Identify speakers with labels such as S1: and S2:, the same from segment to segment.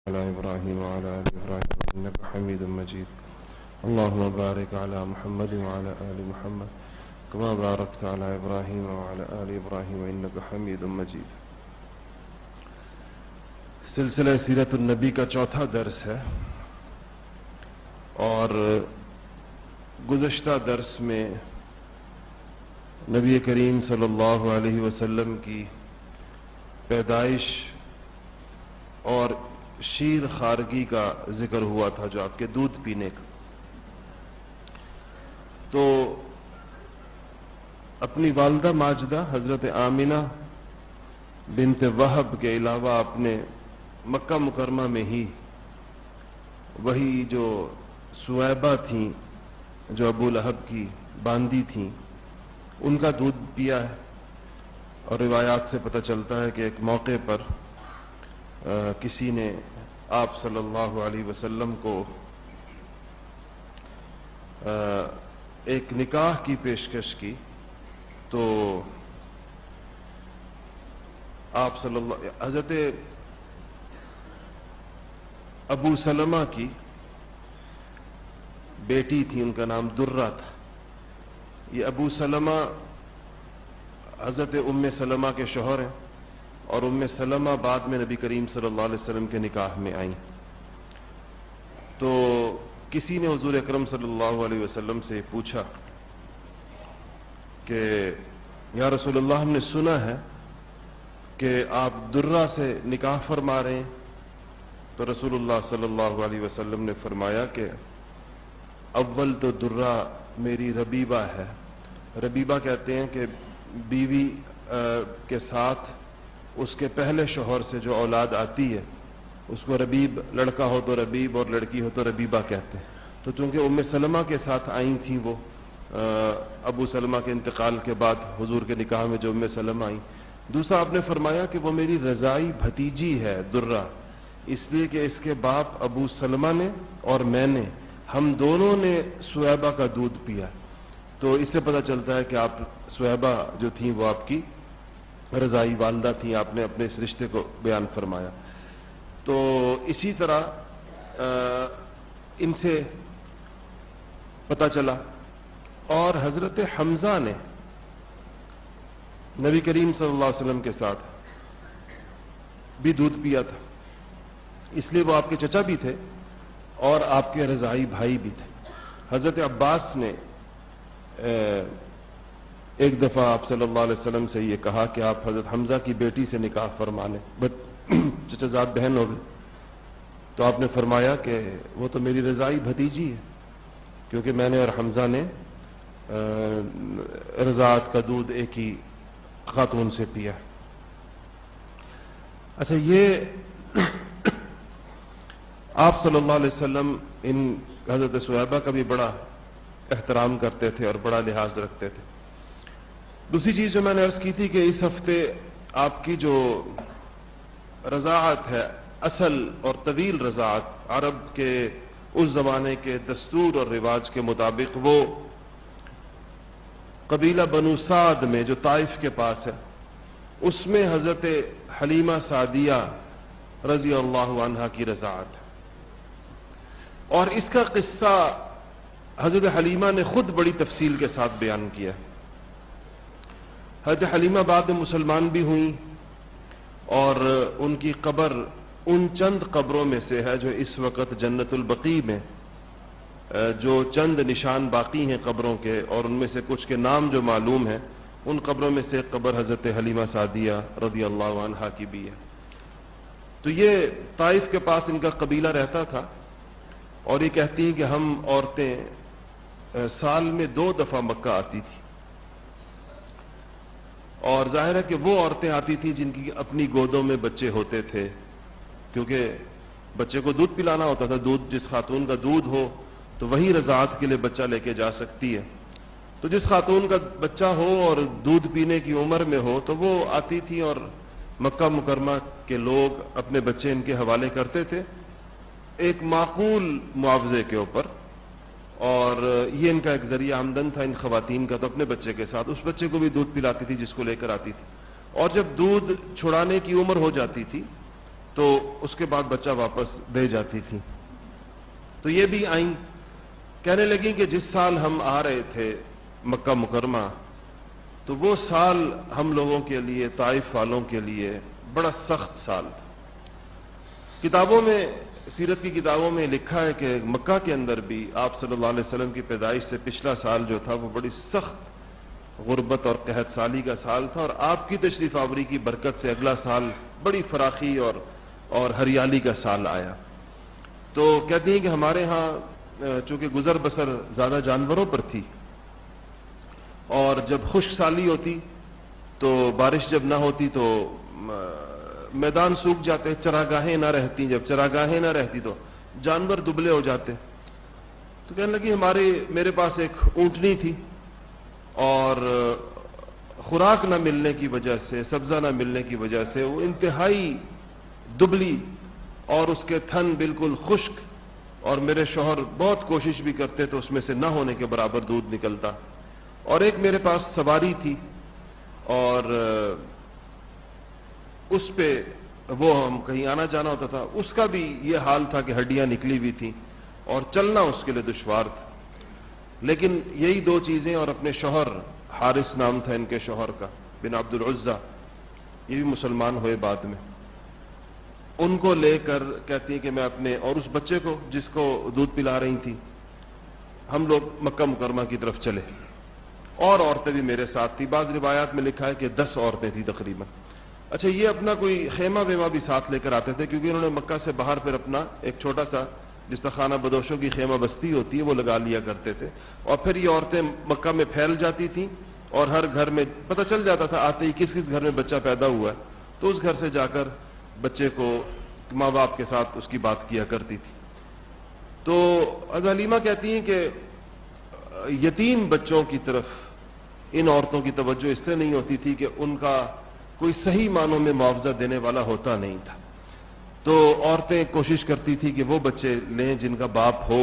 S1: على إبراهيم وعلى آل إبراهيم إنك حميد مجيد. اللهم بارك على محمد وعلى آل محمد كما باركت على إبراهيم وعلى آل إبراهيم إنك حميد مجيد. سلسلہ سیرت النبی کا چوتھا درس ہے، اور گزشتہ درس میں نبی کریم صلی اللہ علیہ وسلم کی پیدائش اور شیر خارگی کا ذکر ہوا تھا، جو آپ کے دودھ پینے کا. تو اپنی والدہ ماجدہ حضرت آمنہ بنت وہب کے علاوہ آپ نے مکہ مکرمہ میں ہی وہی جو سویبہ تھیں، جو ابو لہب کی باندی تھیں، ان کا دودھ پیا ہے. اور روایات سے پتہ چلتا ہے کہ ایک موقع پر کسی نے آپ صلی اللہ علیہ وسلم کو ایک نکاح کی پیشکش کی، تو آپ صلی اللہ حضرت ابو سلمہ کی بیٹی تھی، ان کا نام درہ تھا. یہ ابو سلمہ حضرت ام سلمہ کے شوہر ہیں، اور ام سلمہ بعد میں نبی کریم صلی اللہ علیہ وسلم کے نکاح میں آئیں. تو کسی نے حضور اکرم صلی اللہ علیہ وسلم سے پوچھا کہ یا رسول اللہ، ہم نے سنا ہے کہ آپ درہ سے نکاح فرما رہے ہیں. تو رسول اللہ صلی اللہ علیہ وسلم نے فرمایا کہ اول تو درہ میری ربیبہ ہے. ربیبہ کہتے ہیں کہ بیوی کے ساتھ اس کے پہلے شوہر سے جو اولاد آتی ہے اس کو ربیب، لڑکا ہو تو ربیب اور لڑکی ہو تو ربیبہ کہتے ہیں. تو چونکہ ام سلمہ کے ساتھ آئی تھیں، وہ ابو سلمہ کے انتقال کے بعد حضور کے نکاح میں جو ام سلمہ آئیں. دوسرا آپ نے فرمایا کہ وہ میری رضائی بھتیجی ہے درہ، اس لیے کہ اس کے باپ ابو سلمہ نے اور میں نے، ہم دونوں نے سویبہ کا دودھ پیا. تو اس سے پتہ چلتا ہے کہ آپ سویبہ جو تھیں وہ آپ کی رضائی والدہ تھیں. آپ نے اپنے اس رشتے کو بیان فرمایا. تو اسی طرح ان سے پتہ چلا. اور حضرت حمزہ نے نبی کریم صلی اللہ علیہ وسلم کے ساتھ بھی دودھ پیا تھا، اس لیے وہ آپ کے چچا بھی تھے اور آپ کے رضائی بھائی بھی تھے. حضرت عباس نے ایک دفعہ آپ صلی اللہ علیہ وسلم سے یہ کہا کہ آپ حضرت حمزہ کی بیٹی سے نکاح فرما لیں، چچا زاد بہن ہو گئی. تو آپ نے فرمایا کہ وہ تو میری رضائی بھتیجی ہے، کیونکہ میں نے اور حمزہ نے رضاعت کا دودھ ایک ہی خاتون سے پیا. اچھا، یہ آپ صلی اللہ علیہ وسلم ان حضرت سویبہ کا بھی بڑا احترام کرتے تھے اور بڑا لحاظ رکھتے تھے. دوسری چیز جو میں نے عرض کی تھی کہ اس ہفتے آپ کی جو رضاعت ہے، اصل اور طویل رضاعت، عرب کے اس زمانے کے دستور اور رواج کے مطابق وہ قبیلہ بنو سعد میں جو طائف کے پاس ہے، اس میں حضرت حلیمہ سعدیہ رضی اللہ عنہا کی رضاعت ہے. اور اس کا قصہ حضرت حلیمہ نے خود بڑی تفصیل کے ساتھ بیان کیا. حضرت حلیمہ بعد میں مسلمان بھی ہوئیں، اور ان کی قبر ان چند قبروں میں سے ہے جو اس وقت جنت البقیع میں جو چند نشان باقی ہیں قبروں کے، اور ان میں سے کچھ کے نام جو معلوم ہیں، ان قبروں میں سے قبر حضرت حلیمہ سعدیہ رضی اللہ عنہا کی بھی ہے. تو یہ طائف کے پاس ان کا قبیلہ رہتا تھا، اور یہ کہتی ہیں کہ ہم عورتیں سال میں 2 دفعہ مکہ آتی تھی. اور ظاہر ہے کہ وہ عورتیں آتی تھیں جن کی اپنی گودوں میں بچے ہوتے تھے، کیونکہ بچے کو دودھ پلانا ہوتا تھا. دودھ، جس خاتون کا دودھ ہو تو وہی رضاعت کے لیے بچہ لے کے جا سکتی ہے. تو جس خاتون کا بچہ ہو اور دودھ پینے کی عمر میں ہو تو وہ آتی تھی، اور مکہ مکرمہ کے لوگ اپنے بچے ان کے حوالے کرتے تھے ایک معقول معاوضے کے اوپر. اور یہ ان کا ایک ذریعہ آمدن تھا ان خواتین کا. تو اپنے بچے کے ساتھ اس بچے کو بھی دودھ پلاتی تھی جس کو لے کر آتی تھی. اور جب دودھ چھڑانے کی عمر ہو جاتی تھی تو اس کے بعد بچہ واپس دے جاتی تھی. تو یہ بھی آئیں, کہنے لگیں کہ جس سال ہم آ رہے تھے مکہ مکرمہ, تو وہ سال ہم لوگوں کے لیے, طائف والوں کے لیے بڑا سخت سال تھا. کتابوں میں, سیرت کی کتابوں میں لکھا ہے کہ مکہ کے اندر بھی آپ صلی اللہ علیہ وسلم کی پیدائش سے پچھلا سال جو تھا وہ بڑی سخت غربت اور قحط سالی کا سال تھا, اور آپ کی تشریف آوری کی برکت سے اگلا سال بڑی فراخی اور ہریالی کا سال آیا. تو کہتی ہیں کہ ہمارے ہاں چونکہ گزر بسر زیادہ جانوروں پر تھی, اور جب خشک سالی ہوتی تو بارش جب نہ ہوتی تو میدان سوکھ جاتے, چراگاہیں نہ رہتی, جب چراگاہیں نہ رہتی تو جانور دبلے ہو جاتے. تو کہنے لگی میرے پاس ایک اونٹنی تھی, اور خوراک نہ ملنے کی وجہ سے, سبزہ نہ ملنے کی وجہ سے وہ انتہائی دبلی اور اس کے تھن بالکل خشک, اور میرے شوہر بہت کوشش بھی کرتے تو اس میں سے نہ ہونے کے برابر دودھ نکلتا. اور ایک میرے پاس سواری تھی, اور اس پہ وہ ہم کہیں آنا جانا ہوتا تھا, اس کا بھی یہ حال تھا کہ ہڈیاں نکلی ہوئی تھیں اور چلنا اس کے لیے دشوار تھا. لیکن یہی دو چیزیں, اور اپنے شوہر, حارث نام تھا ان کے شوہر کا, بن عبد العزہ, یہ بھی مسلمان ہوئے بعد میں, ان کو لے کر کہتی ہیں کہ میں اپنے اور اس بچے کو جس کو دودھ پلا رہی تھی, ہم لوگ مکہ مکرمہ کی طرف چلے, اور عورتیں بھی میرے ساتھ تھی. بعض روایات میں لکھا ہے کہ 10 عورتیں تھیں تقریباً. اچھا, یہ اپنا کوئی خیمہ ویمہ بھی ساتھ لے کر آتے تھے, کیونکہ انہوں نے مکہ سے باہر پھر اپنا ایک چھوٹا سا, جس طرح خانہ بدوشوں کی خیمہ بستی ہوتی ہے, وہ لگا لیا کرتے تھے. اور پھر یہ عورتیں مکہ میں پھیل جاتی تھیں, اور ہر گھر میں پتہ چل جاتا تھا آتے ہی کس کس گھر میں بچہ پیدا ہوا ہے, تو اس گھر سے جا کر بچے کو ماں باپ کے ساتھ اس کی بات کیا کرتی تھی. تو حضرت حلیمہ کہتی ہیں کہ یتیم بچوں کی طرف ان عورتوں کی توجہ اس طرح نہیں ہوتی تھی کہ ان کا کوئی صحیح معنوں میں معاوضہ دینے والا ہوتا نہیں تھا. تو عورتیں کوشش کرتی تھی کہ وہ بچے لیں جن کا باپ ہو,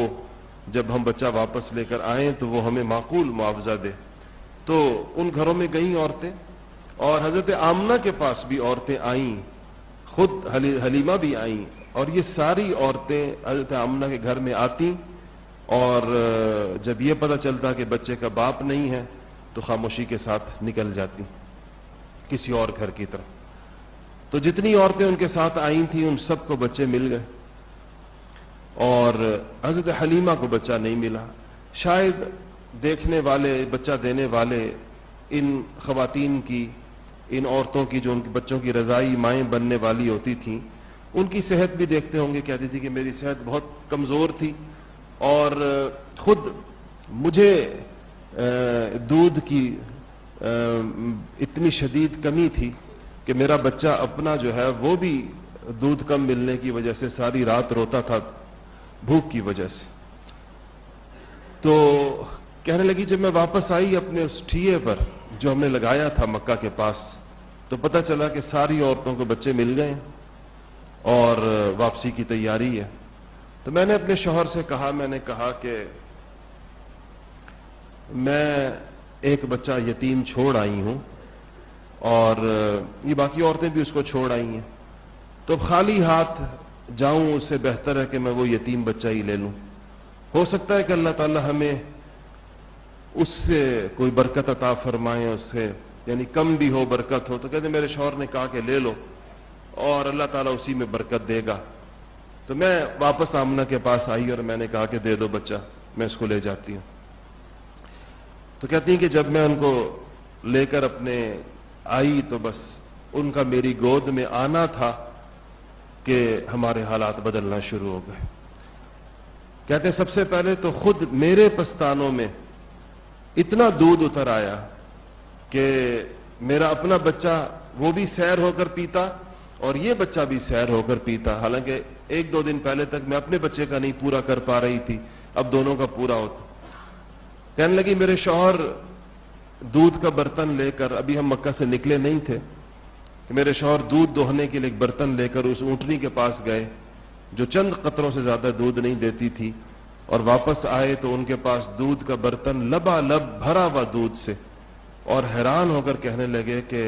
S1: جب ہم بچہ واپس لے کر آئیں تو وہ ہمیں معقول معاوضہ دے. تو ان گھروں میں گئیں عورتیں, اور حضرت آمنہ کے پاس بھی عورتیں آئیں, خود حلیمہ بھی آئیں, اور یہ ساری عورتیں حضرت آمنہ کے گھر میں آتی, اور جب یہ پتہ چلتا کہ بچے کا باپ نہیں ہے تو خاموشی کے ساتھ نکل جاتی کسی اور گھر کی طرف. تو جتنی عورتیں ان کے ساتھ آئی تھیں ان سب کو بچے مل گئے, اور حضرت حلیمہ کو بچہ نہیں ملا. شاید دیکھنے والے, بچہ دینے والے ان خواتین کی, ان عورتوں کی جو ان کے بچوں کی رضائی مائیں بننے والی ہوتی تھیں, ان کی صحت بھی دیکھتے ہوں گے. کہتی تھی کہ میری صحت بہت کمزور تھی, اور خود مجھے دودھ کی اتنی شدید کمی تھی کہ میرا بچہ اپنا جو ہے وہ بھی دودھ کم ملنے کی وجہ سے ساری رات روتا تھا بھوک کی وجہ سے. تو کہنے لگی جب میں واپس آئی اپنے اس ٹھیے پر جو ہم نے لگایا تھا مکہ کے پاس, تو پتہ چلا کہ ساری عورتوں کو بچے مل گئے اور واپسی کی تیاری ہے. تو میں نے اپنے شوہر سے کہا, میں نے کہا کہ میں ایک بچہ یتیم چھوڑ آئی ہوں, اور یہ باقی عورتیں بھی اس کو چھوڑ آئی ہیں, تو خالی ہاتھ جاؤں اس سے بہتر ہے کہ میں وہ یتیم بچہ ہی لے لوں. ہو سکتا ہے کہ اللہ تعالی ہمیں اس سے کوئی برکت عطا فرمائے, اس سے یعنی کم بھی ہو برکت ہو. تو کہتے میرے شوہر نے کہا کہ لے لو, اور اللہ تعالیٰ اسی میں برکت دے گا. تو میں واپس آمنہ کے پاس آئی اور میں نے کہا کہ دے دو بچہ, میں اس کو لے جاتی ہوں. تو کہتی ہیں کہ جب میں ان کو لے کر اپنے آئی تو بس ان کا میری گود میں آنا تھا کہ ہمارے حالات بدلنا شروع ہو گئے. کہتے ہیں سب سے پہلے تو خود میرے پستانوں میں اتنا دودھ اتر آیا کہ میرا اپنا بچہ وہ بھی سیر ہو کر پیتا اور یہ بچہ بھی سیر ہو کر پیتا. حالانکہ 1-2 دن پہلے تک میں اپنے بچے کا نہیں پورا کر پا رہی تھی, اب دونوں کا پورا ہوتا. کہنے لگی میرے شوہر دودھ کا برتن لے کر, ابھی ہم مکہ سے نکلے نہیں تھے, کہ میرے شوہر دودھ دوہنے کے لیے ایک برتن لے کر اس اونٹنی کے پاس گئے جو چند قطروں سے زیادہ دودھ نہیں دیتی تھی, اور واپس آئے تو ان کے پاس دودھ کا برتن لبالب بھرا ہوا دودھ سے, اور حیران ہو کر کہنے لگے کہ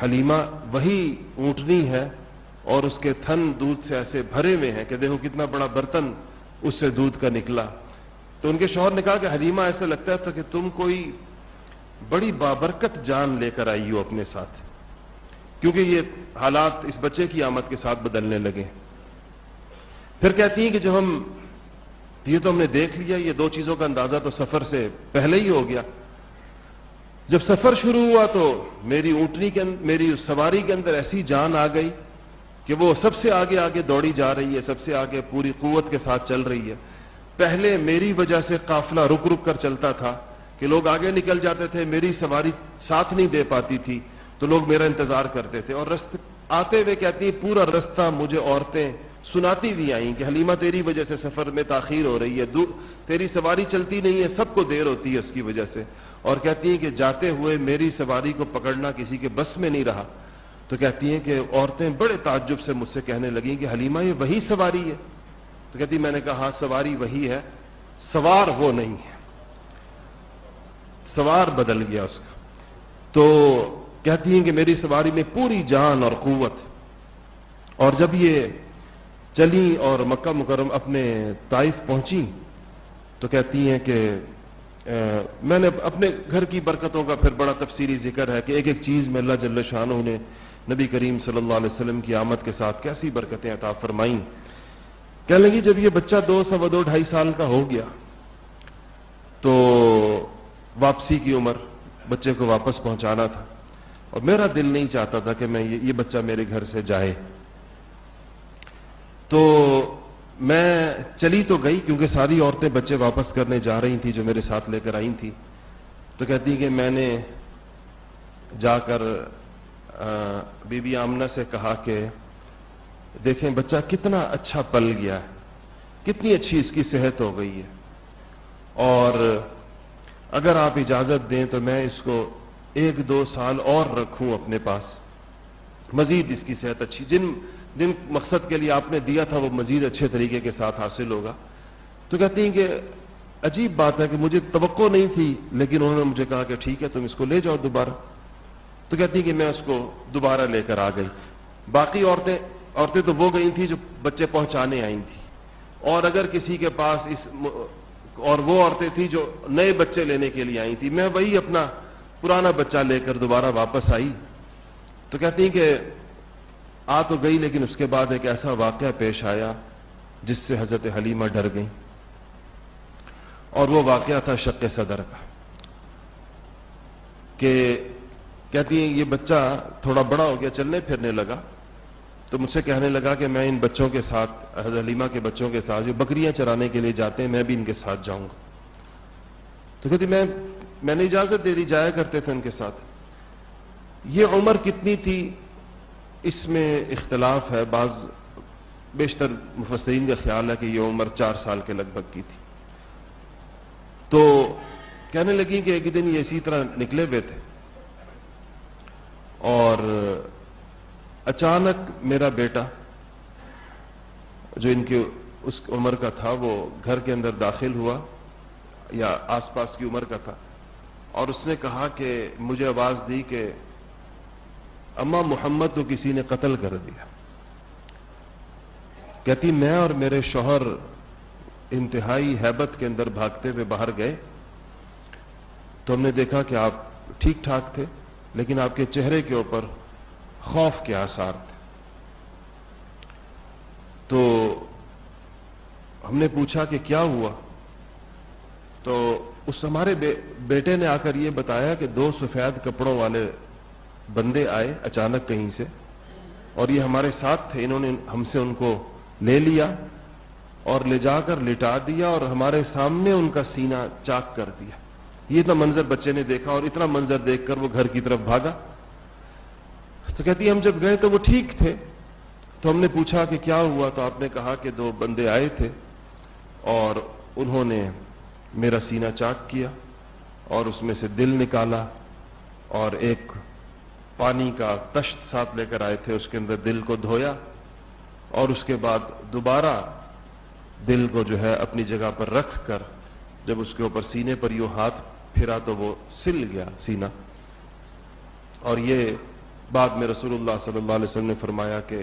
S1: حلیمہ وہی اونٹنی ہے اور اس کے تھن دودھ سے ایسے بھرے ہوئے ہیں کہ دیکھو کتنا بڑا برتن اس سے دودھ کا نکلا. تو ان کے شوہر نے کہا کہ حلیمہ ایسا لگتا ہے کہ تم کوئی بڑی بابرکت جان لے کر آئی ہو اپنے ساتھ, کیونکہ یہ حالات اس بچے کی آمد کے ساتھ بدلنے لگے. پھر کہتی ہیں کہ جب یہ تو ہم نے دیکھ لیا, یہ دو چیزوں کا اندازہ تو سفر سے پہلے ہی ہو گیا. جب سفر شروع ہوا تو میری اونٹنی میری سواری کے اندر ایسی جان آ گئی کہ وہ سب سے آگے آگے دوڑی جا رہی ہے, سب سے آگے پوری قوت کے ساتھ چل رہی ہے. پہلے میری وجہ سے قافلہ رک رک کر چلتا تھا کہ لوگ آگے نکل جاتے تھے, میری سواری ساتھ نہیں دے پاتی تھی تو لوگ میرا انتظار کرتے تھے. اور رستے آتے ہوئے کہتی ہیں پورا رستہ مجھے عورتیں سناتی بھی آئیں کہ حلیمہ تیری وجہ سے سفر میں تاخیر ہو رہی ہے, تیری سواری چلتی نہیں ہے, سب کو دیر ہوتی ہے اس کی وجہ سے. اور کہتی ہیں کہ جاتے ہوئے میری سواری کو پکڑنا کسی کے بس میں نہیں رہا. تو کہتی ہیں کہ عورتیں بڑے تعجب سے مجھ سے کہنے لگیں کہ حلیمہ یہ وہی سواری ہے؟ تو کہتی میں نے کہا ہاں سواری وہی ہے, سوار وہ نہیں ہے, سوار بدل گیا اس کا. تو کہتی ہیں کہ میری سواری میں پوری جان اور قوت. اور جب یہ چلی اور مکہ مکرم اپنے طائف پہنچی تو کہتی ہیں کہ میں نے اپنے گھر کی برکتوں کا پھر بڑا تفصیلی ذکر ہے کہ ایک ایک چیز میں اللہ جل شانہ نے نبی کریم صلی اللہ علیہ وسلم کی آمد کے ساتھ کیسی برکتیں عطا فرمائیں. کہنے لگی جب یہ بچہ 2 سوا 2 ڈھائی سال کا ہو گیا تو واپسی کی عمر, بچے کو واپس پہنچانا تھا اور میرا دل نہیں چاہتا تھا کہ میں یہ بچہ میرے گھر سے جائے. تو میں چلی تو گئی کیونکہ ساری عورتیں بچے واپس کرنے جا رہی تھیں جو میرے ساتھ لے کر آئی تھیں. تو کہتی کہ میں نے جا کر بی بی آمنہ سے کہا کہ دیکھیں بچہ کتنا اچھا پل گیا ہے, کتنی اچھی اس کی صحت ہو گئی ہے, اور اگر آپ اجازت دیں تو میں اس کو 1-2 سال اور رکھوں اپنے پاس, مزید اس کی صحت اچھی, جن مقصد کے لیے آپ نے دیا تھا وہ مزید اچھے طریقے کے ساتھ حاصل ہوگا. تو کہتی ہیں کہ عجیب بات ہے کہ مجھے توقع نہیں تھی لیکن انہوں نے مجھے کہا کہ ٹھیک ہے تم اس کو لے جاؤ دوبارہ. تو کہتی ہیں کہ میں اس کو دوبارہ لے کر آ گئی. باقی عورتیں تو وہ گئی تھیں جو بچے پہنچانے آئی تھیں, اور اگر کسی کے پاس اور وہ عورتیں تھیں جو نئے بچے لینے کے لیے آئی تھیں. میں وہی اپنا پرانا بچہ لے کر دوبارہ واپس آئی. تو کہتی ہیں کہ آ تو گئی لیکن اس کے بعد ایک ایسا واقعہ پیش آیا جس سے حضرت حلیمہ ڈر گئی, اور وہ واقعہ تھا شق صدر کا. کہ کہتی ہیں یہ بچہ تھوڑا بڑا ہو گیا, چلنے پھرنے لگا, تو مجھ سے کہنے لگا کہ میں ان بچوں کے ساتھ, حضرت حلیمہ کے بچوں کے ساتھ جو بکریاں چرانے کے لیے جاتے ہیں, میں بھی ان کے ساتھ جاؤں گا. تو کہتی میں نے اجازت دے دی, جایا کرتے تھے ان کے ساتھ. یہ عمر کتنی تھی اس میں اختلاف ہے, بعض بیشتر مفسرین کا خیال ہے کہ یہ عمر 4 سال کے لگ بھگ کی تھی. تو کہنے لگی کہ ایک دن یہ اسی طرح نکلے ہوئے تھے اور اچانک میرا بیٹا جو ان کی اس عمر کا تھا وہ گھر کے اندر داخل ہوا, یا آس پاس کی عمر کا تھا, اور اس نے کہا کہ مجھے آواز دی کہ اماں محمد تو کسی نے قتل کر دیا. کہتی میں اور میرے شوہر انتہائی ہیبت کے اندر بھاگتے ہوئے باہر گئے تو ہم نے دیکھا کہ آپ ٹھیک ٹھاک تھے لیکن آپ کے چہرے کے اوپر خوف کے آثار تھے. تو ہم نے پوچھا کہ کیا ہوا, تو اس ہمارے بیٹے نے آ کر یہ بتایا کہ 2 سفید کپڑوں والے بندے آئے اچانک کہیں سے, اور یہ ہمارے ساتھ تھے, انہوں نے ہم سے ان کو لے لیا اور لے جا کر لٹا دیا اور ہمارے سامنے ان کا سینہ چاک کر دیا. یہ اتنا منظر بچے نے دیکھا اور اتنا منظر دیکھ کر وہ گھر کی طرف بھاگا. تو کہتی ہم جب گئے تو وہ ٹھیک تھے, تو ہم نے پوچھا کہ کیا ہوا, تو آپ نے کہا کہ 2 بندے آئے تھے اور انہوں نے میرا سینہ چاک کیا اور اس میں سے دل نکالا اور ایک پانی کا تشت ساتھ لے کر آئے تھے, اس کے اندر دل کو دھویا اور اس کے بعد دوبارہ دل کو جو ہے اپنی جگہ پر رکھ کر جب اس کے اوپر سینے پر یوں ہاتھ پھرا تو وہ سل گیا سینہ. اور یہ بعد میں رسول اللہ صلی اللہ علیہ وسلم نے فرمایا کہ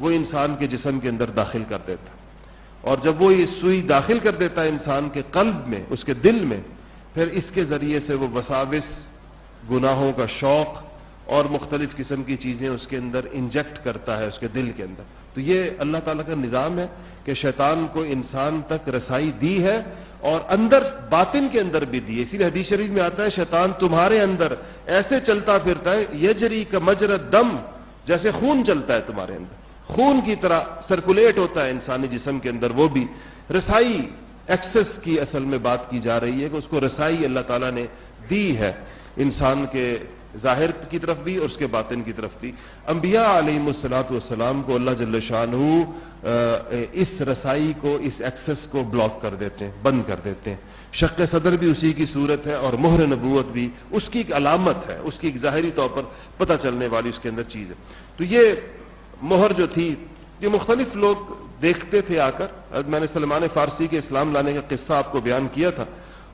S1: وہ انسان کے جسم کے اندر داخل کر دیتا ہے، اور جب وہ یہ سوئی داخل کر دیتا ہے انسان کے قلب میں، اس کے دل میں، پھر اس کے ذریعے سے وہ وساوس، گناہوں کا شوق اور مختلف قسم کی چیزیں اس کے اندر انجیکٹ کرتا ہے اس کے دل کے اندر. تو یہ اللہ تعالیٰ کا نظام ہے کہ شیطان کو انسان تک رسائی دی ہے، اور اندر باطن کے اندر بھی دی ہے. اسی لیے حدیث شریف میں آتا ہے شیطان تمہارے اندر ایسے چلتا پھرتا ہے، یجری کا مجرى الدم، جیسے خون چلتا ہے تمہارے اندر، خون کی طرح سرکولیٹ ہوتا ہے انسانی جسم کے اندر. وہ بھی رسائی، ایکسس کی اصل میں بات کی جا رہی ہے کہ اس کو رسائی اللہ تعالیٰ نے دی ہے انسان کے ظاہر کی طرف بھی اور اس کے باطن کی طرف بھی. انبیاء علیہم الصلوۃ والسلام کو اللہ جل شانہ اس رسائی کو، اس ایکسس کو بلاک کر دیتے ہیں، بند کر دیتے ہیں. شق صدر بھی اسی کی صورت ہے، اور مہر نبوت بھی اس کی ایک علامت ہے، اس کی ایک ظاہری طور پر پتہ چلنے والی اس کے اندر چیز ہے. تو یہ مہر جو تھی، یہ مختلف لوگ دیکھتے تھے آ کر. میں نے سلمان فارسی کے اسلام لانے کا قصہ آپ کو بیان کیا تھا،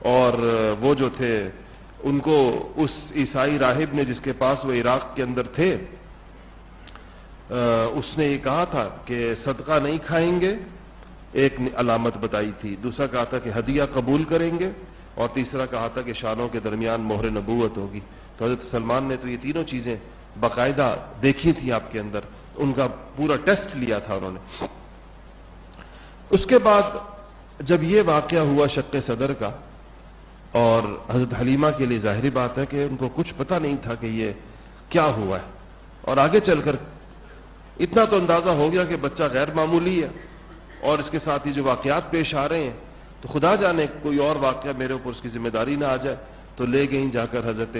S1: اور وہ جو تھے ان کو اس عیسائی راہب نے جس کے پاس وہ عراق کے اندر تھے، اس نے یہ کہا تھا کہ صدقہ نہیں کھائیں گے، ایک علامت بتائی تھی. دوسرا کہا تھا کہ ہدیہ قبول کریں گے، اور تیسرا کہا تھا کہ شانوں کے درمیان مہر نبوت ہوگی. تو حضرت سلمان نے تو یہ تینوں چیزیں باقاعدہ دیکھی تھی آپ کے اندر، ان کا پورا ٹیسٹ لیا تھا انہوں نے. اس کے بعد جب یہ واقعہ ہوا شق صدر کا، اور حضرت حلیمہ کے لیے ظاہری بات ہے کہ ان کو کچھ پتہ نہیں تھا کہ یہ کیا ہوا ہے، اور آگے چل کر اتنا تو اندازہ ہو گیا کہ بچہ غیر معمولی ہے، اور اس کے ساتھ ہی جو واقعات پیش آ رہے ہیں، تو خدا جانے کوئی اور واقعہ میرے اوپر اس کی ذمہ داری نہ آ جائے. تو لے گئیں جا کر حضرت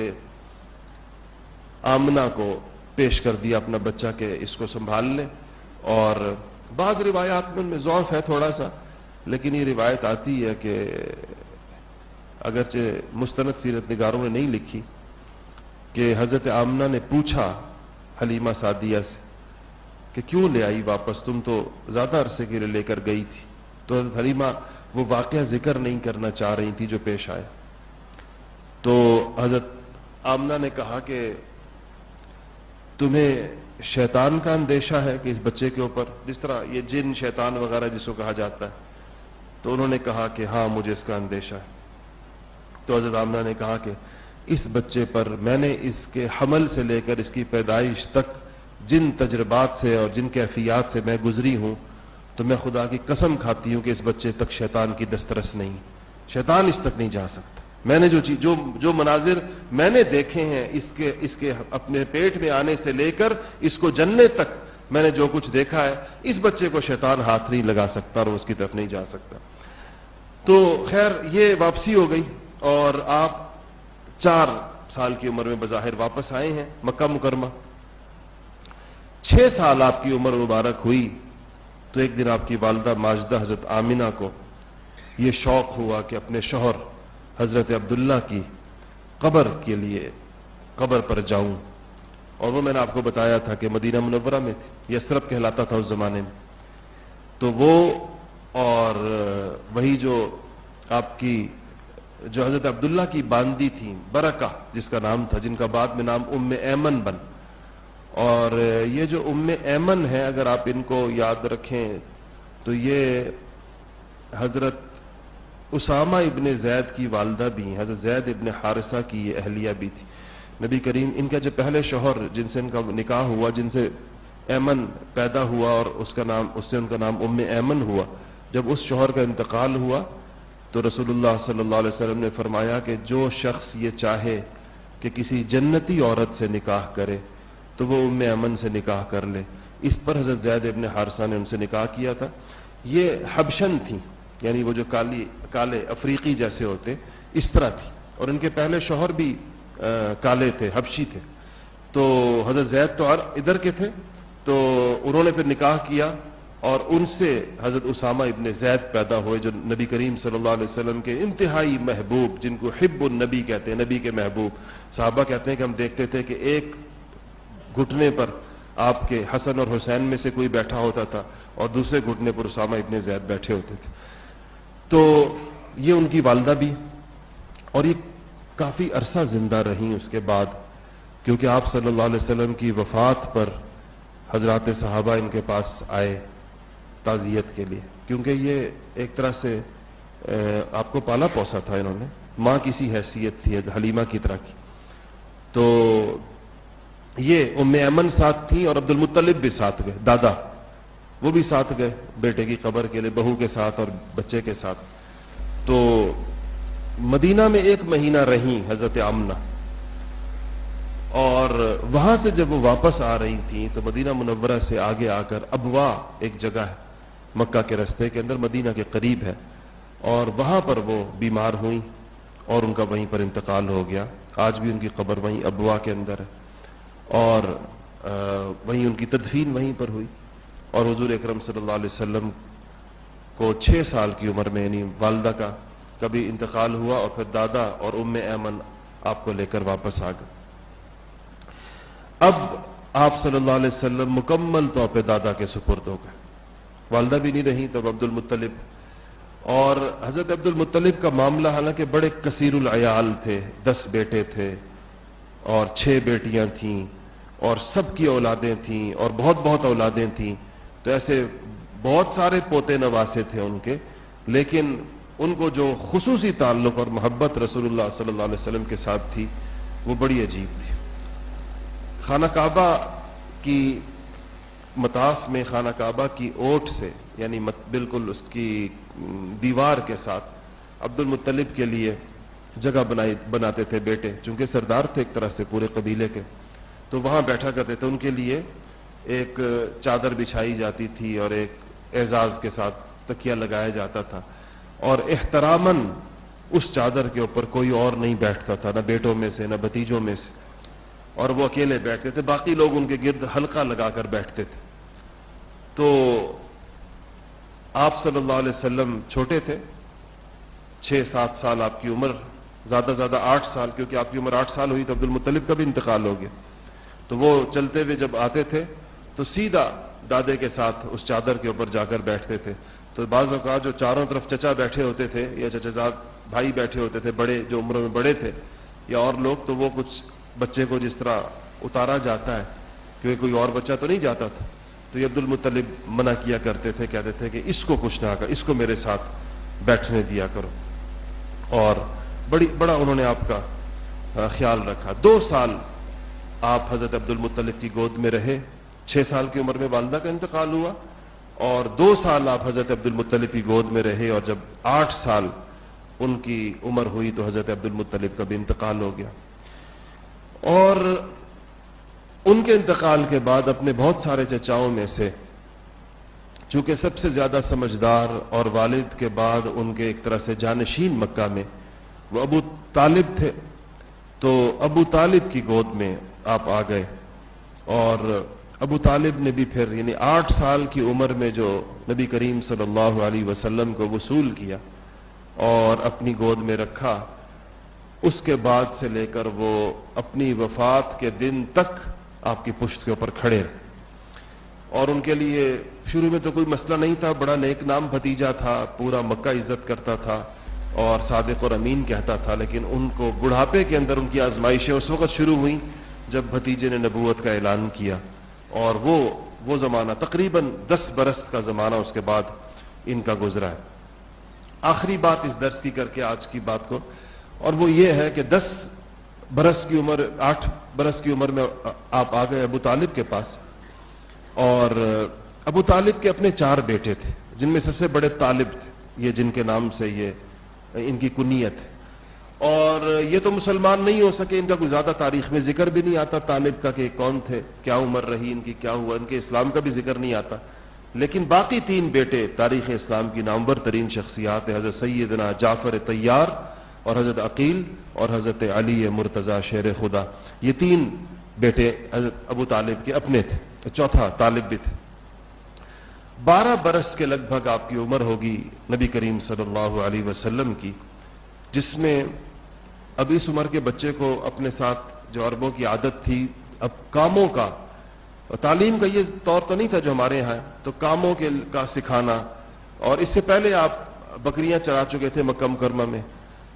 S1: آمنہ کو پیش کر دیا اپنا بچہ کہ اس کو سنبھال لیں. اور بعض روایات میں ان میں ضعف ہے تھوڑا سا، لیکن یہ روایت آتی ہے کہ اگرچہ مستند سیرت نگاروں نے نہیں لکھی، کہ حضرت آمنہ نے پوچھا حلیمہ سعدیہ سے کہ کیوں لے آئی واپس، تم تو زیادہ عرصے کے لیے لے کر گئی تھی. تو حضرت حلیمہ وہ واقعہ ذکر نہیں کرنا چاہ رہی تھی جو پیش آئے. تو حضرت آمنہ نے کہا کہ تمہیں شیطان کا اندیشہ ہے کہ اس بچے کے اوپر، جس طرح یہ جن شیطان وغیرہ جس کو کہا جاتا ہے. تو انہوں نے کہا کہ ہاں مجھے اس کا اندیشہ ہے. تو حضرت آمنہ نے کہا کہ اس بچے پر میں نے اس کے حمل سے لے کر اس کی پیدائش تک جن تجربات سے اور جن کیفیات سے میں گزری ہوں، تو میں خدا کی قسم کھاتی ہوں کہ اس بچے تک شیطان کی دسترس نہیں، شیطان اس تک نہیں جا سکتا. میں نے جو مناظر میں نے دیکھے ہیں اس کے اپنے پیٹ میں آنے سے لے کر اس کو جننے تک میں نے جو کچھ دیکھا ہے، اس بچے کو شیطان ہاتھ نہیں لگا سکتا اور اس کی طرف نہیں جا سکتا. تو خیر یہ واپسی ہو گئی، اور آپ 4 سال کی عمر میں بظاہر واپس آئے ہیں مکہ مکرمہ. 6 سال آپ کی عمر مبارک ہوئی تو ایک دن آپ کی والدہ ماجدہ حضرت آمنہ کو یہ شوق ہوا کہ اپنے شوہر حضرت عبداللہ کی قبر کے لیے قبر پر جاؤں. اور وہ میں نے آپ کو بتایا تھا کہ مدینہ منورہ میں تھی، یثرب کہلاتا تھا اس زمانے میں. تو وہ اور وہی جو آپ کی جو حضرت عبداللہ کی باندی تھیں برکہ جس کا نام تھا، جن کا بعد میں نام ام ایمن بن. اور یہ جو ام ایمن ہے اگر آپ ان کو یاد رکھیں تو یہ حضرت اسامہ ابن زید کی والدہ بھی ہیں، حضرت زید ابن حارثہ کی یہ اہلیہ بھی تھی. نبی کریم ان کا جو پہلے شوہر جن سے ان کا نکاح ہوا، جن سے ایمن پیدا ہوا اور اس سے ان کا نام ام ایمن ہوا، جب اس شوہر کا انتقال ہوا تو رسول اللہ صلی اللہ علیہ وسلم نے فرمایا کہ جو شخص یہ چاہے کہ کسی جنتی عورت سے نکاح کرے تو وہ ام ایمن سے نکاح کر لے. اس پر حضرت زید ابن حارثہ نے ان سے نکاح کیا تھا. یہ حبشن تھیں، یعنی وہ جو کالے افریقی جیسے ہوتے اس طرح تھی، اور ان کے پہلے شوہر بھی کالے تھے، حبشی تھے. تو حضرت زید تو ادھر کے تھے، تو انہوں نے پھر نکاح کیا اور ان سے حضرت اسامہ ابن زید پیدا ہوئے جو نبی کریم صلی اللہ علیہ وسلم کے انتہائی محبوب، جن کو حب النبی کہتے ہیں، نبی کے محبوب. صحابہ کہتے ہیں کہ ہم دیکھتے تھے کہ ایک گھٹنے پر آپ کے حسن اور حسین میں سے کوئی بیٹھا ہوتا تھا اور دوسرے گھٹنے پر اسامہ ابن زید بیٹھے ہوتے تھے. تو یہ ان کی والدہ بھی، اور یہ کافی عرصہ زندہ رہیں اس کے بعد، کیونکہ آپ صلی اللہ علیہ وسلم کی وفات پر حضرات صحابہ ان کے پاس آئے تعزیت کے لیے، کیونکہ یہ ایک طرح سے آپ کو پالا پوسا تھا، انہوں نے ماں کسی حیثیت تھی حلیمہ کی طرح کی. تو یہ ام ایمن ساتھ تھیں اور عبد المطلب بھی ساتھ گئے، دادا وہ بھی ساتھ گئے بیٹے کی قبر کے لیے، بہو کے ساتھ اور بچے کے ساتھ. تو مدینہ میں 1 مہینہ رہیں حضرت آمنہ، اور وہاں سے جب وہ واپس آ رہی تھیں تو مدینہ منورہ سے آگے آ کر ابوا ایک جگہ ہے مکہ کے رستے کے اندر، مدینہ کے قریب ہے، اور وہاں پر وہ بیمار ہوئیں اور ان کا وہیں پر انتقال ہو گیا. آج بھی ان کی قبر وہیں ابوا کے اندر ہے، اور وہیں ان کی تدفین وہیں پر ہوئی. اور حضور اکرم صلی اللہ علیہ وسلم کو 6 سال کی عمر میں یعنی والدہ کا کبھی انتقال ہوا، اور پھر دادا اور ام ایمن آپ کو لے کر واپس آ گئے. اب آپ صلی اللہ علیہ وسلم مکمل طور پہ دادا کے سپرد ہو گئے، والدہ بھی نہیں رہی تب عبد المطلب. اور حضرت عبد المطلب کا معاملہ حالانکہ بڑے کثیر العیال تھے، 10 بیٹے تھے اور 6 بیٹیاں تھیں، اور سب کی اولادیں تھیں اور بہت بہت اولادیں تھیں، تو ایسے بہت سارے پوتے نواسے تھے ان کے. لیکن ان کو جو خصوصی تعلق اور محبت رسول اللہ صلی اللہ علیہ وسلم کے ساتھ تھی وہ بڑی عجیب تھی. خانہ کعبہ کی مطاف میں، خانہ کعبہ کی اوٹ سے یعنی بالکل اس کی دیوار کے ساتھ عبد المطلب کے لیے جگہ بناتے تھے بیٹے، چونکہ سردار تھے ایک طرح سے پورے قبیلے کے، تو وہاں بیٹھا کرتے تھے. ان کے لیے ایک چادر بچھائی جاتی تھی اور ایک اعزاز کے ساتھ تکیہ لگایا جاتا تھا، اور احتراماً اس چادر کے اوپر کوئی اور نہیں بیٹھتا تھا، نہ بیٹوں میں سے نہ بھتیجوں میں سے، اور وہ اکیلے بیٹھتے تھے، باقی لوگ ان کے گرد حلقہ لگا کر بیٹھتے تھے. تو آپ صلی اللہ علیہ وسلم چھوٹے تھے، 6-7 سال آپ کی عمر، زیادہ زیادہ 8 سال، کیونکہ آپ کی عمر 8 سال ہوئی تو عبد المطلب کا بھی انتقال ہو گیا. تو وہ چلتے ہوئے جب آتے تھے تو سیدھا دادے کے ساتھ اس چادر کے اوپر جا کر بیٹھتے تھے. تو بعض اوقات جو چاروں طرف چچا بیٹھے ہوتے تھے یا چچا زاد بھائی بیٹھے ہوتے تھے، بڑے جو عمر میں بڑے تھے یا اور لوگ، تو وہ کچھ بچے کو جس طرح اتارا جاتا ہے، کیونکہ کوئی اور بچہ تو نہیں جاتا تھا، تو یہ عبد المطلب منع کیا کرتے تھے، کہتے تھے کہ اس کو کچھ نہ کر، اس کو میرے ساتھ بیٹھنے دیا کرو. اور بڑا انہوں نے آپ کا خیال رکھا. 2 سال آپ حضرت عبد المطلب کی گود میں رہے. 6 سال کی عمر میں والدہ کا انتقال ہوا، اور 2 سال آپ حضرت عبد المطلب کی گود میں رہے، اور جب 8 سال ان کی عمر ہوئی تو حضرت عبد المطلب کا بھی انتقال ہو گیا. اور ان کے انتقال کے بعد اپنے بہت سارے چچاؤں میں سے چونکہ سب سے زیادہ سمجھدار اور والد کے بعد ان کے ایک طرح سے جانشین مکہ میں وہ ابو طالب تھے، تو ابو طالب کی گود میں آپ آ گئے. اور ابو طالب نے بھی پھر یعنی 8 سال کی عمر میں جو نبی کریم صلی اللہ علیہ وسلم کو وصول کیا اور اپنی گود میں رکھا، اس کے بعد سے لے کر وہ اپنی وفات کے دن تک آپ کی پشت کے اوپر کھڑے رہے. اور ان کے لیے شروع میں تو کوئی مسئلہ نہیں تھا، بڑا نیک نام بھتیجا تھا، پورا مکہ عزت کرتا تھا اور صادق اور امین کہتا تھا. لیکن ان کو بڑھاپے کے اندر ان کی آزمائشیں اس وقت شروع ہوئیں جب بھتیجے نے نبوت کا اعلان کیا، اور وہ زمانہ تقریباً 10 برس کا زمانہ اس کے بعد ان کا گزرا ہے. آخری بات اس درس کی کر کے آج کی بات کو، اور وہ یہ ہے کہ 10 برس کی عمر 8 برس کی عمر میں آپ آ گئے ابو طالب کے پاس. اور ابو طالب کے اپنے 4 بیٹے تھے، جن میں سب سے بڑے طالب تھے، یہ جن کے نام سے یہ ان کی کنیت ہے. اور یہ تو مسلمان نہیں ہو سکے، ان کا کوئی زیادہ تاریخ میں ذکر بھی نہیں آتا طالب کا کہ کون تھے، کیا عمر رہی ان کی، کیا ہوا، ان کے اسلام کا بھی ذکر نہیں آتا. لیکن باقی 3 بیٹے تاریخ اسلام کی نامور ترین شخصیات ہیں، حضرت سیدنا جعفر طیار اور حضرت عقیل اور حضرت علی مرتضی شیر خدا. یہ 3 بیٹے حضرت ابو طالب کے اپنے تھے، 4تھا طالب بھی تھے. 12 برس کے لگ بھگ آپ کی عمر ہوگی نبی کریم صلی اللہ علیہ وسلم کی، جس میں اب اس عمر کے بچے کو اپنے ساتھ جو عربوں کی عادت تھی اب کاموں کا، تعلیم کا یہ طور تو نہیں تھا جو ہمارے یہاں ہے، تو کاموں کا سکھانا. اور اس سے پہلے آپ بکریاں چرا چکے تھے مکہ مکرمہ میں.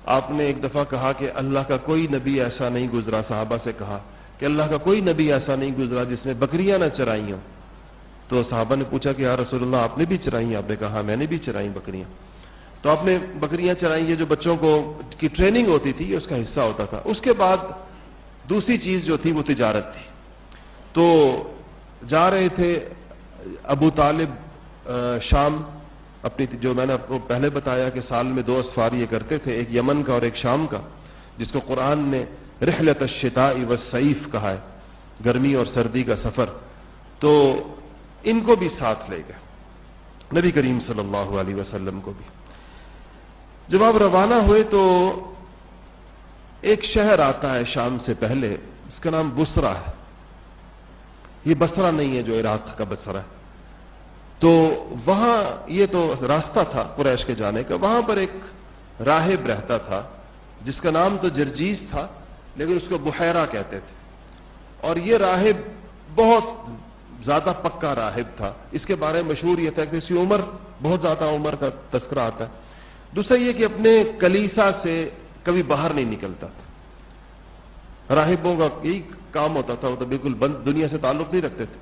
S1: آپ نے ایک دفعہ کہا کہ اللہ کا کوئی نبی ایسا نہیں گزرا، صحابہ سے کہا کہ اللہ کا کوئی نبی ایسا نہیں گزرا جس نے بکریاں نہ چرائی ہوں. تو صحابہ نے پوچھا کہ یا رسول اللہ آپ نے بھی چرائیں؟ آپ نے کہا ہاں میں نے بھی چرائیں بکریاں. تو آپ نے بکریاں چرائیں، یہ جو بچوں کو کی ٹریننگ ہوتی تھی یہ اس کا حصہ ہوتا تھا. اس کے بعد دوسری چیز جو تھی وہ تجارت تھی. تو جا رہے تھے ابو طالب شام، اپنی جو میں نے آپ کو پہلے بتایا کہ سال میں 2 اسفار یہ کرتے تھے، ایک یمن کا اور ایک شام کا، جس کو قرآن نے رحلۃ الشتاء والصیف کہا ہے، گرمی اور سردی کا سفر. تو ان کو بھی ساتھ لے گئے، نبی کریم صلی اللہ علیہ وسلم کو بھی. جب آپ روانہ ہوئے تو ایک شہر آتا ہے شام سے پہلے، اس کا نام بصرہ ہے. یہ بصرہ نہیں ہے جو عراق کا بصرہ ہے. تو وہاں یہ تو راستہ تھا قریش کے جانے کا. وہاں پر ایک راہب رہتا تھا جس کا نام تو جرجیس تھا لیکن اس کو بحیرہ کہتے تھے. اور یہ راہب بہت زیادہ پکا راہب تھا. اس کے بارے میں مشہور یہ تھا کہ اس کی عمر بہت زیادہ عمر کا تذکرہ آتا ہے. دوسرا یہ کہ اپنے کلیسا سے کبھی باہر نہیں نکلتا تھا. راہبوں کا یہی کام ہوتا تھا، وہ تو بالکل بند، دنیا سے تعلق نہیں رکھتے تھے،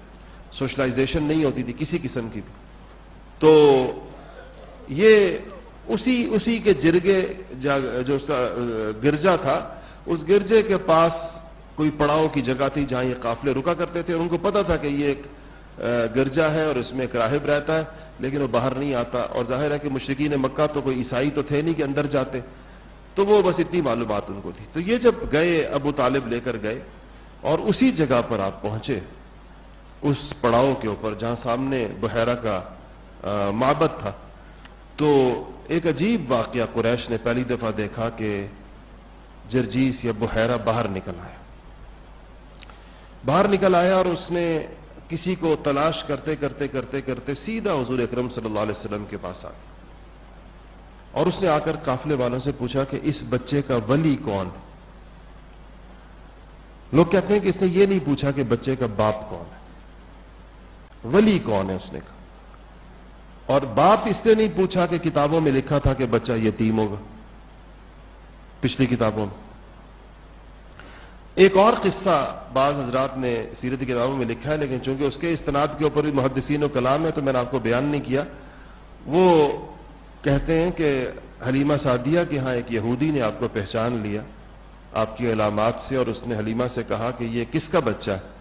S1: سوشلائزیشن نہیں ہوتی تھی کسی قسم کی بھی. تو یہ اسی کے جرگے جو گرجا تھا، اس گرجے کے پاس کوئی پڑاؤ کی جگہ تھی جہاں یہ قافلے رکا کرتے تھے. ان کو پتا تھا کہ یہ ایک گرجا ہے اور اس میں ایک راہب رہتا ہے لیکن وہ باہر نہیں آتا. اور ظاہر ہے کہ مشرکین مکہ تو کوئی عیسائی تو تھے نہیں کہ اندر جاتے، تو وہ بس اتنی معلومات ان کو تھی. تو یہ جب گئے، ابو طالب لے کر گئے اور اسی جگہ پر آپ پہنچے، اس پڑاؤ کے اوپر جہاں سامنے بحیرہ کا معبد تھا. تو ایک عجیب واقعہ قریش نے پہلی دفعہ دیکھا کہ جرجیس یا بحیرہ باہر نکل آیا اور اس نے کسی کو تلاش کرتے سیدھا حضور اکرم صلی اللہ علیہ وسلم کے پاس آ گیا. اور اس نے آ کر قافلے والوں سے پوچھا کہ اس بچے کا ولی کون؟ لوگ کہتے ہیں کہ اس نے یہ نہیں پوچھا کہ بچے کا باپ کون ہے، ولی کون ہے اس نے کہا. اور باپ اس نے نہیں پوچھا کہ کتابوں میں لکھا تھا کہ بچہ یتیم ہوگا، پچھلی کتابوں میں. ایک اور قصہ بعض حضرات نے سیرت کی کتابوں میں لکھا ہے لیکن چونکہ اس کے استناد کے اوپر بھی محدثین و کلام ہے تو میں نے آپ کو بیان نہیں کیا. وہ کہتے ہیں کہ حلیمہ سعدیہ کے ہاں ایک یہودی نے آپ کو پہچان لیا آپ کی علامات سے، اور اس نے حلیمہ سے کہا کہ یہ کس کا بچہ ہے؟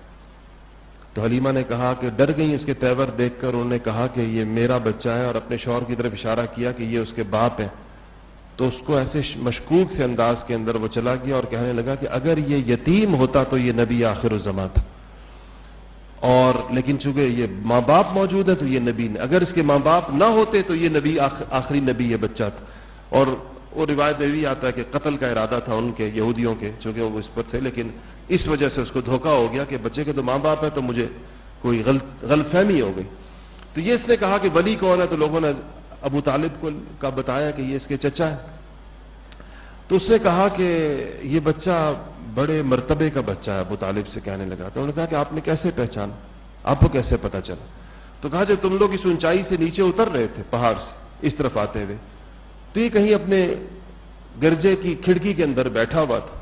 S1: تو حلیمہ نے کہا کہ ڈر گئی اس کے تیور دیکھ کر. انہوں نے کہا کہ یہ میرا بچہ ہے اور اپنے شوہر کی طرف اشارہ کیا کہ یہ اس کے باپ ہیں. تو اس کو ایسے مشکوک سے انداز کے اندر وہ چلا گیا اور کہنے لگا کہ اگر یہ یتیم ہوتا تو یہ نبی آخر الزمان تھا، اور لیکن چونکہ یہ ماں باپ موجود ہے تو یہ نبی نے، اگر اس کے ماں باپ نہ ہوتے تو یہ نبی آخری نبی یہ بچہ تھا. اور وہ روایت میں بھی آتا ہے کہ قتل کا ارادہ تھا ان کے یہودیوں کے، چونکہ وہ اس پر تھے، لیکن اس وجہ سے اس کو دھوکہ ہو گیا کہ بچے کے تو ماں باپ ہے تو مجھے کوئی غلط فہمی ہو گئی. تو یہ اس نے کہا کہ ولی کون ہے؟ تو لوگوں نے ابو طالب کو کا بتایا کہ یہ اس کے چچا ہے. تو اس نے کہا کہ یہ بچہ بڑے مرتبے کا بچہ ہے. ابو طالب سے کہنے لگا. تو انہوں نے کہا کہ آپ نے کیسے پہچانا، آپ کو کیسے پتا چلا؟ تو کہا جب تم لوگ اس اونچائی سے نیچے اتر رہے تھے پہاڑ سے اس طرف آتے ہوئے تو یہ کہیں اپنے گرجے کی کھڑکی کے اندر بیٹھا ہوا تھا.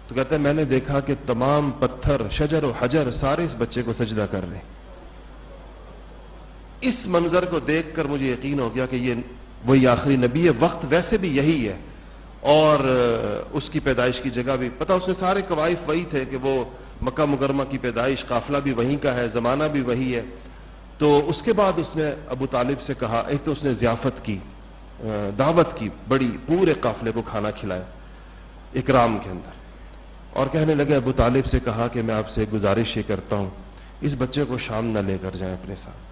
S1: تو کہتا ہے میں نے دیکھا کہ تمام پتھر، شجر و حجر سارے اس بچے کو سجدہ کر رہے. اس منظر کو دیکھ کر مجھے یقین ہو گیا کہ یہ وہی آخری نبی ہے. وقت ویسے بھی یہی ہے اور اس کی پیدائش کی جگہ بھی پتہ، اس نے سارے قوائف وہی تھے کہ وہ مکہ مکرمہ کی پیدائش، قافلہ بھی وہیں کا ہے، زمانہ بھی وہی ہے. تو اس کے بعد اس نے ابو طالب سے کہا، ایک تو اس نے ضیافت کی، دعوت کی بڑی، پورے قافلے کو کھانا کھلایا اکرام کے اندر، اور کہنے لگے ابو طالب سے کہا کہ میں آپ سے گزارش یہ کرتا ہوں اس بچے کو شام نہ لے کر جائیں اپنے ساتھ.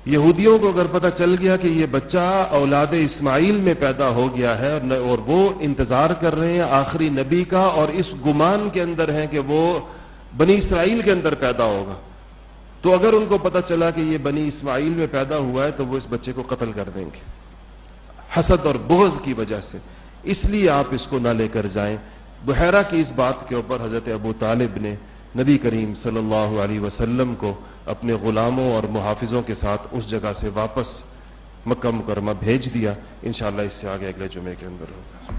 S1: یہودیوں کو اگر پتہ چل گیا کہ یہ بچہ اولاد اسماعیل میں پیدا ہو گیا ہے اور وہ انتظار کر رہے ہیں آخری نبی کا اور اس گمان کے اندر ہیں کہ وہ بنی اسرائیل کے اندر پیدا ہوگا، تو اگر ان کو پتہ چلا کہ یہ بنی اسماعیل میں پیدا ہوا ہے تو وہ اس بچے کو قتل کر دیں گے حسد اور بغض کی وجہ سے. اس لیے آپ اس کو نہ لے کر جائیں. بحیرہ کی اس بات کے اوپر حضرت ابو طالب نے نبی کریم صلی اللہ علیہ وسلم کو اپنے غلاموں اور محافظوں کے ساتھ اس جگہ سے واپس مکہ مکرمہ بھیج دیا. انشاءاللہ اس سے آگے اگلے جمعے کے اندر ہوگا.